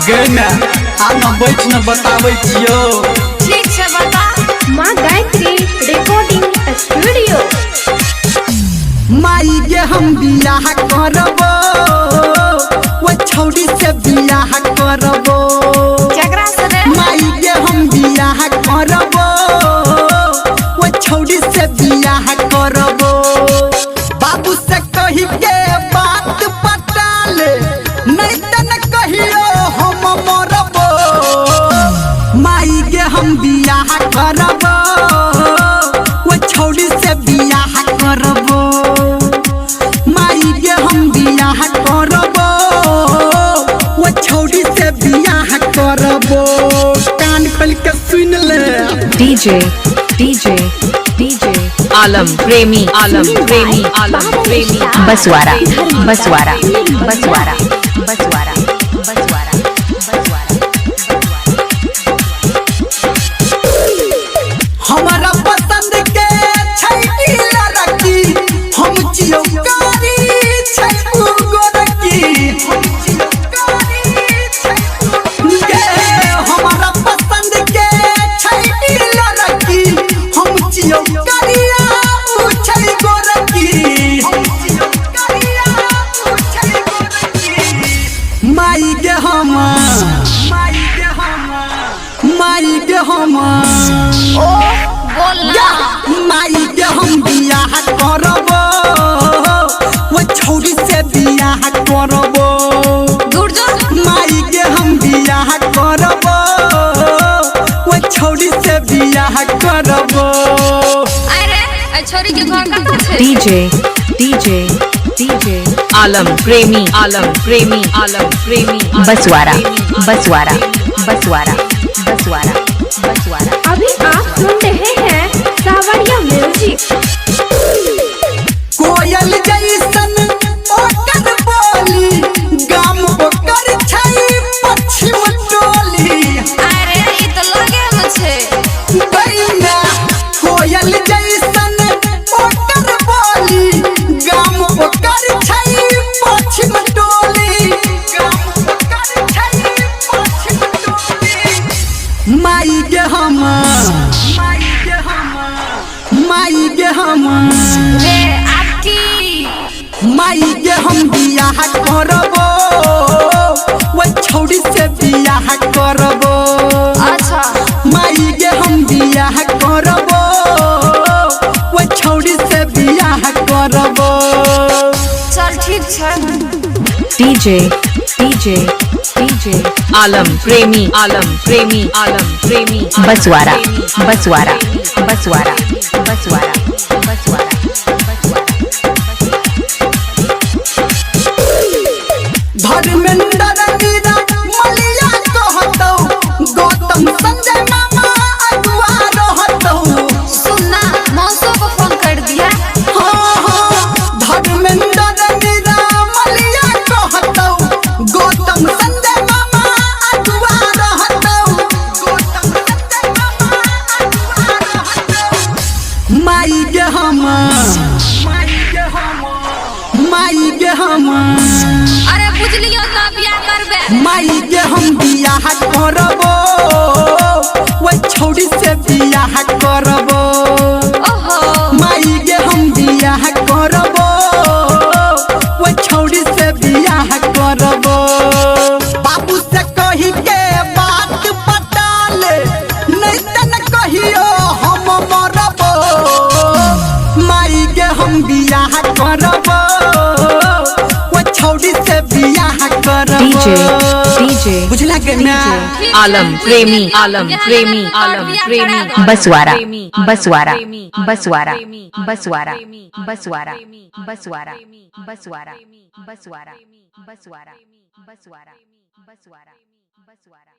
गना आना बैठ न बताबै छियो। ठीक छै बता। माँ गायत्री रिकॉर्डिंग स्टूडियो। माई के हम बियाह करबो, वो छौड़ी से बियाह करबो। जगरा से रे माई के हम बियाह करबो, वो छौड़ी से बियाह करबो। बाबू से कही के बात पटा ले, नहीं त न कहियो हम मरबो। माई के हम बियाह करबो, वो छौड़ी से बियाह करबो। माई के हम बियाह करबो, वो छौड़ी से बियाह करबो। कान खोल के सुन ले। डीजे डीजे डीजे आलम प्रेमी आलम प्रेमी आलम प्रेमी बसवारा बसवारा बसवारा बसवारा बसवारा बसवारा। हमारा पसंद के छैटी लड़की, हम चियौकारी छै गोरकी। हमारा पसंद के छैटी लड़की, हम चियौकारी छै गोरकी। माई के हम माई के हम ओ बोल ना। माई के हम बियाह करबो, वो छौड़ी से बियाह करबो। दूर दूर माई के हम बियाह करबो, वो छौड़ी से बियाह करबो। अरे ए छोरी के घर कहाँ छै? डीजे डीजे डीजे आलम प्रेमी आलम प्रेमी आलम प्रेमी बसवारा बसवारा बसवारा बसवारा बसवारा। अभी आप सुन रहे हैं सावरिया म्यूजिक। कोयल जैसन ओकर बोली, गाम ओकर छै पश्चिम टोली। अरे ई तो लगे में छै। बैना कोयल जैसन ओकर बोली, गाम ओकर छै पश्चिम टोली। गाम ओकर छै पश्चिम टोली। माई के हम माई के हम रे आपकी माई के हम बियाह करबो, वो छौड़ी से बियाह करबो। अच्छा माई के हम बियाह करबो, वो छौड़ी से बियाह करबो। चल ठीक छै। डीजे डीजे डीजे आलम प्रेमी आलम प्रेमी आलम प्रेमी बसवारा बसवारा बसवारा बसवारा बसवारा धर्मेंद्र मीरा मलिया कहतौ, गौतम संजय मामा अगुआ रहतौ। सुनना मौसो को फोन कर दिया। धर्मेंद्र मीरा मलिया कहतौ, गौतम संजय मामा अगुआ रहतौ। गौतम संजय मामा अगुआ रहतौ। माई के हम माई के हम अरे बुझलियो ना बियाह करबे। माई के हम बियाह करबो, वो छौड़ी से बियाह करबो। ओहो माई के हम बियाह करबो, वो छौड़ी से बियाह करबो। बाबू से कही के बात पटा ले, नहीं त न कहियो हम मरबो। माई के हम बियाह करबो, वो छौड़ी से बियाह करबो। डीजे डीजे बुझला के ना? आलम प्रेमी आलम प्रेमी आलम प्रेमी बसवारा बसवारा बसवारा बसवारा बसवारा बसवारा बसवारा बसवारा बसवारा बसवारा बसवारा बसवारा